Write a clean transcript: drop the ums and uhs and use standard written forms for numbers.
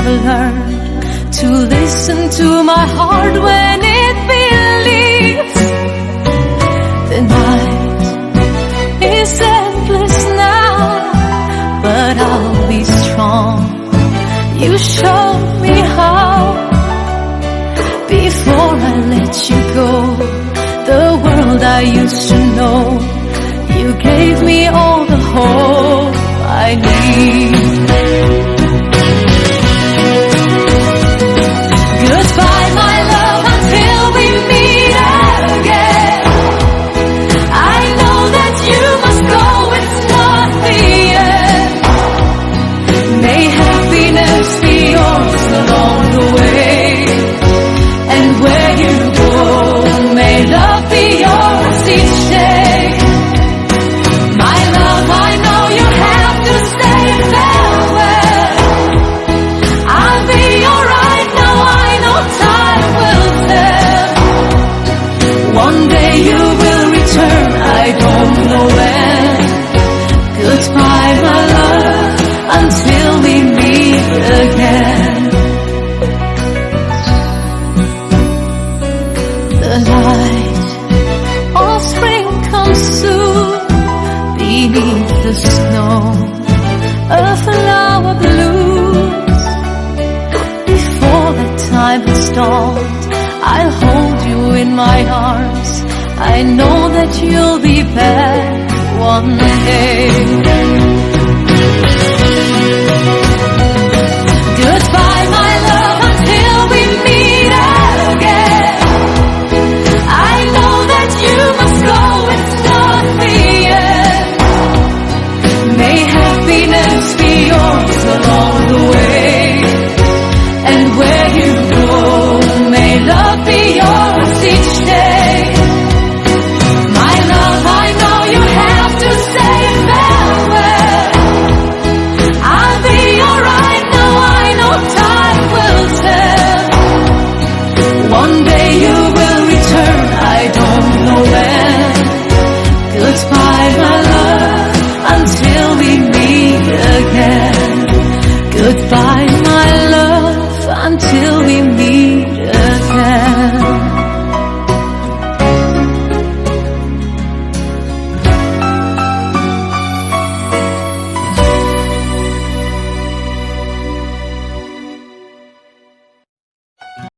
I've learned to listen to my heart when it believes. The night is endless now, but I'll be strong. You showed me how. Before I let you go, the world I used to know, you gave me all the hope I need. Goodbye, my love, until we meet again. I know that you must go, it's not the end. May happiness be yours along the way, and where you go, may love be yours each day. My love, I know you have to say farewell. I'll be alright now, I know time will tell. One day you will return, I don't know when. Goodbye, my love, until we meet again. The light of spring comes soon. Beneath the snow, a flower blooms. Before the time has dawned, I'll hold you in my arms. I know that you'll be back one day.